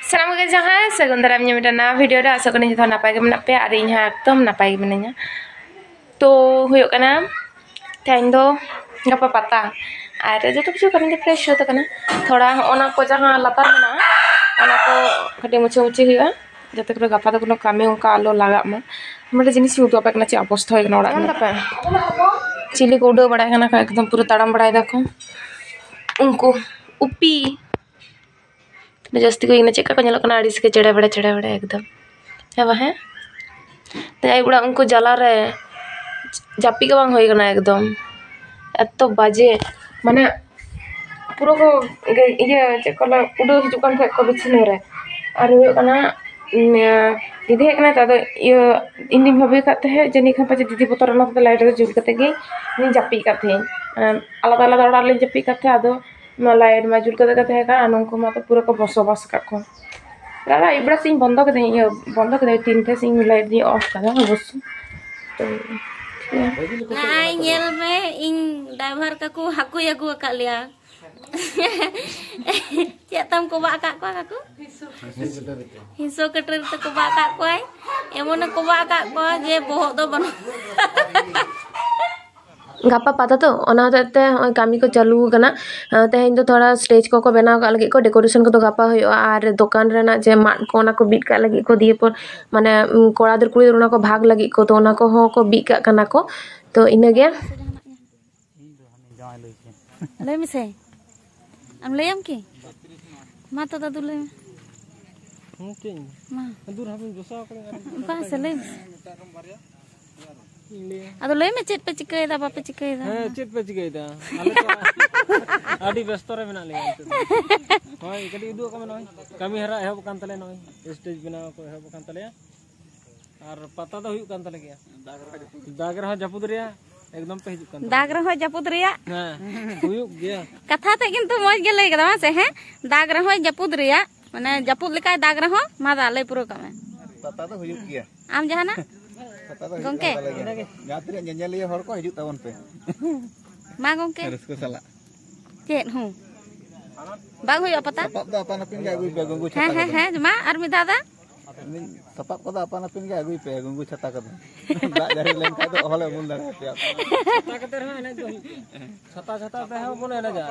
Salam ke jahan sebentar amnya midana video dah asal kena jatuh napai ke mana pe hari ini aktom napai ke mananya. To huyuk kana time do ngapa pata. Ada jatuh kucu kami de fresh होता kana. थोड़ा ओना को जहाँ लतार मना ओना को कटे मुचे मुचे हुआ. जते करे गपा तो कोनो कामे उनका आलो लगा मा. हमारे जिनिस उदो पे कना ची अवस्था है कना ओड़ा पे. चिली को उड़ो बड़ा कना का एकदम पूरा ताड़म बड़ा देखो. उनको उपी जस्ती को इन चेक को ñelo kana aris ke चढ़े बड़े एकदम है वह है तो आई बुड़ा उनको जला रे जापी के बांग होई कना एकदम एतो बाजे माने पूरा को ये चेक कोला उडो हिजु कान थे को बिछने रे और हुयो कना दीदी है कना तो ये इन्नी भाभी कहते हैं जनी खा पाचे दीदी बोतल ना तो लाइट जुल करते गे नि जापी करते अलग अलग ओड़ा ले जापी करते आदो लाइट माजुल करते है का अनंको मातो पूरा को बसोबास का को दादा इबड़ा सिंह बंद कर दे ये बंद कर दे तीन थे सिंह लाइट दी ऑफ कर दे बस तो आई नेल में इन ड्राइवर का को हाकू यागू का लिया चेतम को बाका को काकू हिसो कटर तो को बाका को आई एमोन को बाका को जे बहुत दो बन गप्पा पाता तो ओनाते कामी को चालू कना तेहें तो थोड़ा स्टेज को बनाव का लगी को डेकोरेशन को तो गप्पा हुयो और दुकान रेना जे माट को ओना को बीट का लगी को दिए पर माने कोड़ादर कुड़ी ओना को भाग लगी को तो ओना को हो को बीट का कना को तो इने गे ले मिसे हम लेम की मा तो दादू ले मा दूर हम जोसा का से ले अदो ले में चेट पे चिकैदा बापे चिकैदा हां चेट पे चिकैदा आले तो आडी व्यस्त रे मेना ले होय कडी उदु का मनोय कमी हरा एहब कान तले नोय स्टेज बिना को एहब कान तले और पता तो हुयु कान तले गया दाग रहा जपुद रिया एकदम पे हिजुक कान दाग रहा जपुद रिया हां हुयु गया कथा ते किंतु मज गे लई कदा से हैं दाग रहा जपुद रिया माने जपुद लिकाय दाग रहा मा दाले पुरो कमे पता तो हुयु गया आम जहाना गोंके गातरे ñeñaliya hor ko hijuk tawon pe ma gongke resko sala chet hu bang huyo pata sapap da apa napin ga agui pe gonggu chata he ma ar mi dada sapap ko da apa napin ga agui pe gonggu chata ka da dari len ka do hole mun laga pe chata ka ter ene jo chata pe ho mun ene ja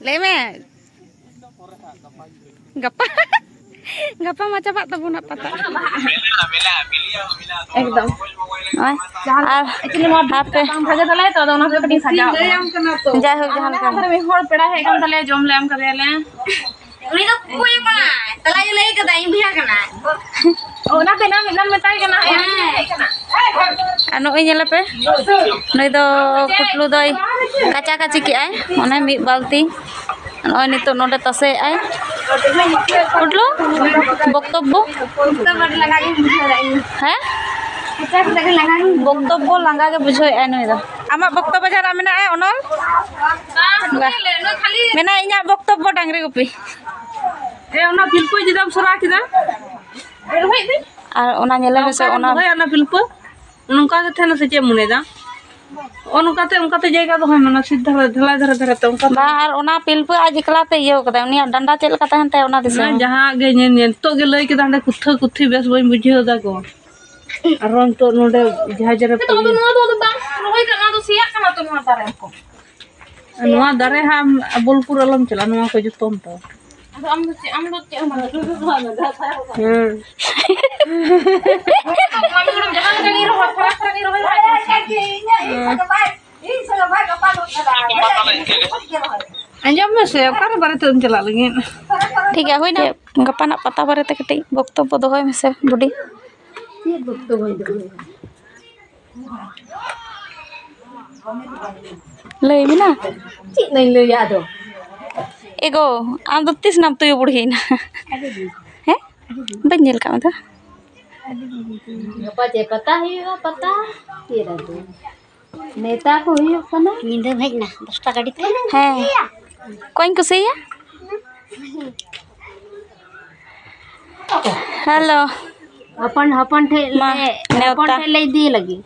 le me gappa गप्पा मचा बात तब ना पता एकदम और actually मा भात पे काम भजे तले तो दोना पे कटी सजा जाय हो जहां का में होड़ पेड़ा है कम तले जोम लेम करे ले उनी तो कोई कना तला ले के दाई बिया कना ओना पे ना मिलन में ताई कना अनो इ पे नई दो कुटलू दई काचा काची के आय ओने मी बाल्टी नय नितो नोडे तसे आय कुटलू बक्तव्य हैं बक्तव्य लांगा के बुझाय आय नय दा आमा बक्तव्य जरा मेना आय अनल मेना इना बक्तव्य डांगरी गुपी ए ओना फिल्पो जिदाम सरा किदा ए रोय दे और ओना नेले में से ओना फिल्पो उनका के थेना से जे मुनेदा उनकाते जगह तो है ना सीधा ढला धरा तो उनका बाहर ओना पिलपो आज एकलाते इयो कदा उनी डंडा चेल का तहन ते ओना दिसे जहां गे ने तो गे लई के दांडे कुत्था कुत्थी बेस बई बुझियो दा को अरन तो नोडे जहाजरे तो नो तो बांग रोय कना तो सिया कना तो नो दारे को नो दारे हम बोलपुर अलम चला नो को जतोम तो हम तो चे हम दा था मम्मी को जहां कनी रो फरक कनी रो अंजम में से ओकर बारे तुम चला लगे ठीक है होई ना गप्पा ना पता बारे ते कटी वक्तव्य दोहय में से बुडी लई बिना ची नहीं ले याद हो एगो आम तो 30 नाम तो यो बुढ़ी ना है बंजल का मतलब पचे पता है पता तेरा तो नेता को हुई कना नींद भेजना 10 टा गाड़ी है कोइन को सही है हेलो अपन थे ले दी लगी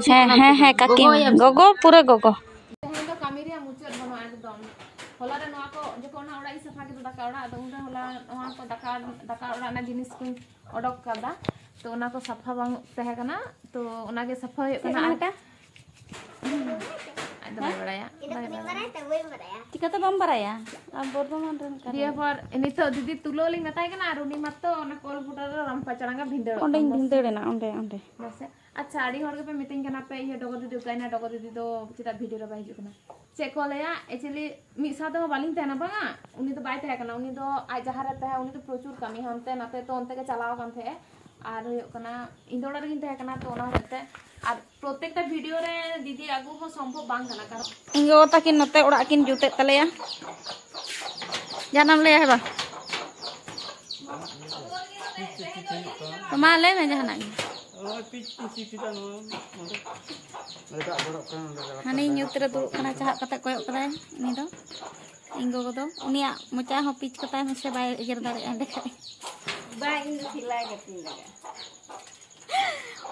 है काकी गोगो पूरा गोगो तो कामेरिया मुचर बनो एकदम होला रे नवा को जको ना ओड़ा ई सफा के दाका ओड़ा तो उंडा नवा को दाका ओड़ा जिनिस को ओडक कदा तो ओना को सफा बांग तहे कना तो ओना के सफा होय कना आदो बड़ाया चिकाते बम बराया अब बर्धमान रन कर दिया पर नितो दीदी तुलो लिंग मताय कना रुनी मत्तो ओना कोल फुटर राम पचड़ांगा भिंदड़ ओंडे भिंदड़ेना ओंडे बस अच्छा आड़ी हर के पे मीटिंग कना पे ये डगो दीदी उकाइना डगो दीदी दो चिता वीडियो रे बाहिजु कना चेक को लेया एक्चुअली मी साथ हो बालिंग तेना बांगा उनी तो बाय तहे कना उनी दो आज जहां रे तहे उनी तो प्रचुर कमी हनते नाते तो ओनते के चलाव कान थे और होयो कना इंदोड़ा रे तहे कना तो ओना होते और प्रत्येकटा वीडियो रे दीदी आगु हो संभव बांग कना कारण इंगो ताकिन नते ओड़ा किन जुते तलेया जानम ले हेबा तो मा ले में जहाना हानी ᱧᱩᱛᱨᱮ ᱫᱩᱲᱩᱵ ᱠᱟᱱᱟ ᱪᱟᱦᱟᱜ ᱠᱟᱛᱮ ᱠᱚᱭᱚᱜ ᱠᱟᱫᱟᱭ ᱩᱱᱤ ᱫᱚ ᱤᱝᱜᱚ ᱠᱚᱫᱚ ᱩᱱᱤᱭᱟᱜ ᱢᱚᱪᱟ ᱦᱚᱸ ᱯᱤᱪ ᱠᱟᱛᱟᱭ ᱢᱮᱥᱮ ᱵᱟᱭ ᱮᱜᱮᱨ ᱫᱟᱲᱮᱭᱟᱜᱼᱟ ᱮᱸᱰᱮᱠᱷᱟᱡ बाय इन सिलाई गतिन लगा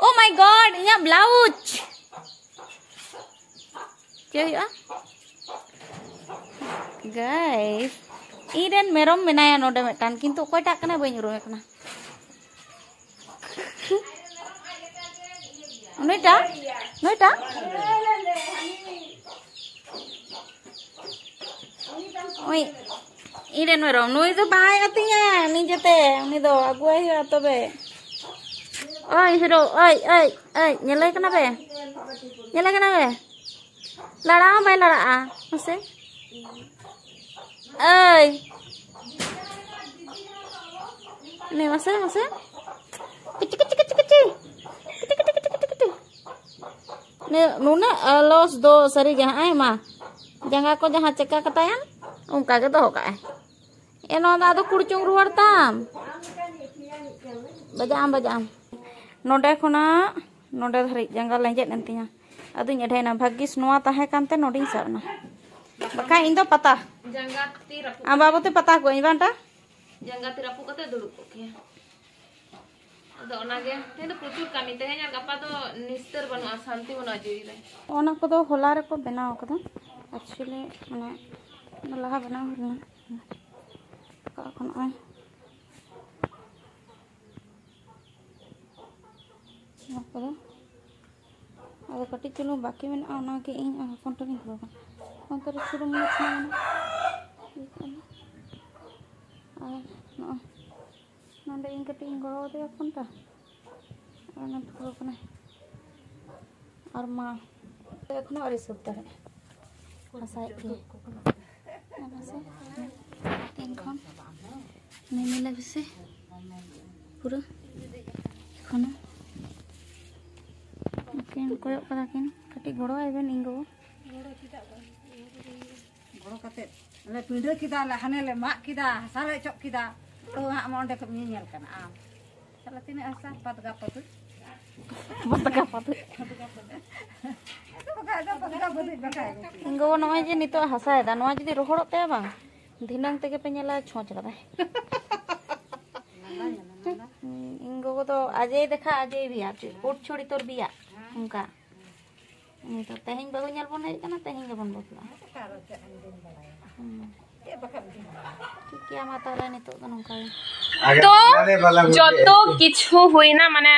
ओ माय गॉड इᱧᱟᱜ ब्लाउज ᱪᱮᱫ ᱦᱩᱭᱩᱜᱼᱟ गाइस ᱤᱧᱨᱮᱱ ᱢᱮᱨᱚᱢ ᱢᱮᱱᱟᱭᱟ ᱱᱚᱰᱮ ᱢᱤᱫᱴᱟᱝ ᱠᱤᱱᱛᱩ ᱚᱠᱚᱭᱴᱟᱜ ᱠᱟᱱᱟ ᱵᱟᱹᱧ ᱩᱨᱩᱢᱮ ᱠᱟᱱᱟ ᱱᱩᱭᱴᱟ ओय इरेन मेरम नुई तो बाय अतिया निजेते उनी दो अगुआई हुआ तबे ओय हिरो ओय नेले कना बे लड़ा बाय लड़ा मसे ओय ने मसे ने नुना लॉस दो सरी जहां आई मा जंगा को जहां चक्का कतायन उनका के दो का एनो दादो कुड़चुंग रुवार ताम बजाम नोडे खुना नोडे धरी जंगा लेंजेट एंतिया अदुኝ एढेना भाग्यस नोआ ताहे कांते नोडिंग सरना बका इन दो पता जंगा ती रपु आ बाबूते पता को इबांटा जंगा ती रपु कते दुड़ुब को के अदो ओनागे ते तो प्रचुर कामी ते या गपा तो निस्तर बनु शांति बनु जीवी रे ओना को दो होला रे को बनाव कदा एक्चुअली माने लहा बनाव हरना का कोन आय नपरो अब कटी चलो बाकी में आना के इन कंट्रोलिंग करो कंट्रोल शुरू में आ नंदे इन कटी गड़ो दे कंटा और थोड़ा कने और मां तो इतना और सुनता है हसाए के से तीन खन नहीं मिला बिसे पूरा खाना किन कोयो कदा किन कटी गड़ो आइबेन इंगो गड़ो कते ले पिंडे किदा ले हाने ले मा किदा साले चok किदा तो हा मोंडे को nyel kan am salah tini asa patga patu इंगो नय जे नितो हसाय दा नवा जदी रोहड़ो पे बा धिनंग तेगे पे नेला छोच कदा इंगो को तो आजे देखा आजे बिया ओट छोड़ी तोर बिया उनका नहीं तो तेहिं बाबू नेल बन हे कना तेहिं के बन बसला क्या माता रे नितो तो नंका तो जतो किछु होइना माने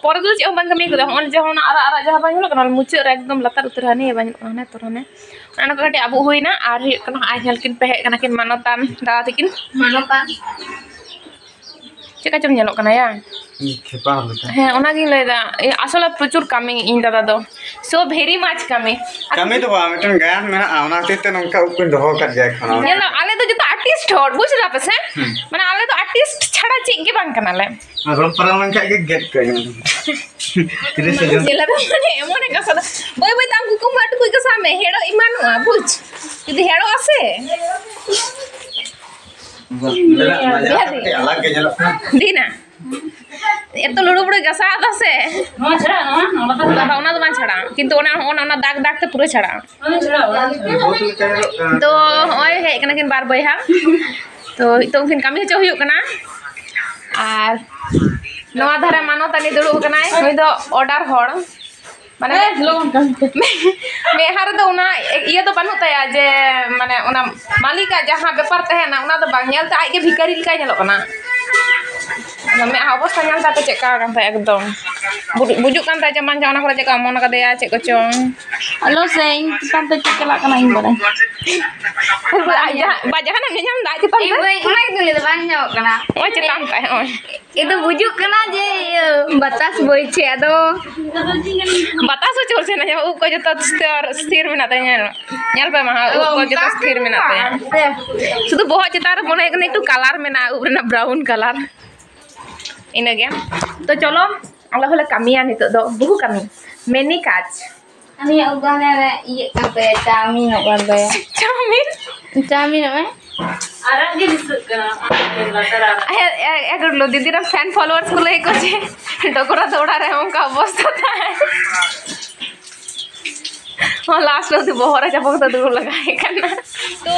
पर दो जे बंग कमी कदा on जहन आरा जहा बाय होला कना मुचे रे एकदम लतार उतर हाने बाय हाने तोरने अना को कटे अबु होइना आर हे कना आय हेल किन पहे कना किन मानतान दादा तिकिन मानतान चेका चम नेलो कना या खेपा होता हे ओना गिन लेदा असला प्रचुर कमी इन दादा दो सो वेरी मच कमी तो बा मिटन गायन मेना आना तेते नंका उकुन दोहो कर जाय खाना नेलो आले तो जतो आर्टिस्ट होड बुझला पे से माने आले तो आर्टिस्ट छाड़ा चिंग के बांग कनाले रोम परमन का गेट कर तिरे से जन जेला माने एमने का सदा बोय ताम कुकुम माट कुई का सामे हेडो इमानु बुझ यदि हेडो आसे अलग के जलो दीना एतो लुडु बड़े गसा आदा से नो छड़ा ना ओना तो मान छड़ा किंतु ओना दाग दाग ते पूरे छड़ा तो ओय हे कना किन बार बयहा तो फिन कमी हो हुयु कना आर नवा धारा मानो तनी दुडु कनाय होय दो ऑर्डर होड़ माने मेहा रे उना इया तो बानु तया जे माने उना मालिका जहां बेपार तहना उना तो बांग नेलते आज के भिखारी लिका नेलो कना मेहा अवस्था नेलता तो चेका कान था एकदम बुजुक कान था जमान जाना करे चेका मन कदेया चे को चों हेलो से इन तंते चला कना इन बड़े बाजान ने nyam दा चितन इन उना के ले बांग जाओ कना ओ चितन ता ओ itu bujuk kena je batas boy ce ado batas चोर से ना उ को जतो स्थिर में नाते nyal पे महा उ को जतो स्थिर में नाते शुद्ध बहुत चितार मोने एकटू कलर में ना ऊपर ना ब्राउन कलर इन गया तो चलो आला होले कामिया नितो दो बहु कामी मेनी काज ani ugane re iye kape chowmein okan be chowmein में आराम के दिसत कना अगर लो दीदी रा फैन फॉलोअर्स को ले को जे डोकरा दौड़ा रहे उनका अवस्था था और लास्ट में तो बहुत अच्छा बहुत दूर लगा है करना तो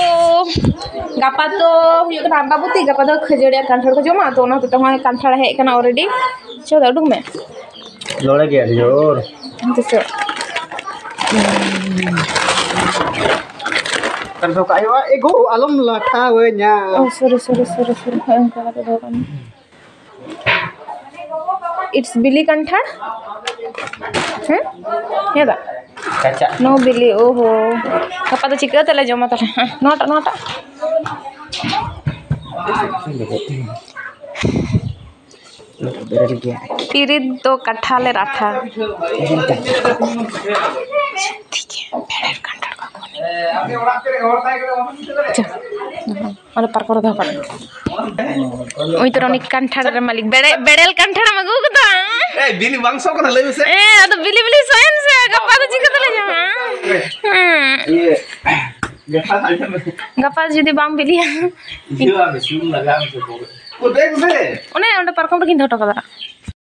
गापा तो ये तो बाबू ती गापा तो खजड़िया कांठड़ को जमा तो ना तो तमा कांठड़ है करना ऑलरेडी चलो डुक में लोड़ा गया जोर तो kan so kayo ego alom lata we nya oh sorry हम करा तो होगा इट्स बिली कांठड़ हैं ये दा kaca नो बिली ओहो गापा तो चिका तले जमा तले नोटा तीरी तो कट्ठा ले राठा ठीक है भेड़ेर कांठड़ का api ora kere hor tay kere और पर कर दो पर ओई तो रनिक कांठड़ रे मालिक बेड़ेल कांठड़ मगु को तो eh bini bangso kana lebe se तो बिली सोयन से गप्पा तो चिका तले जमा iya गप्पा जदी बाम बिलिया iya ame sum laga ame se ko dek se ओने ओंडे परकम रे किन धोटो कदा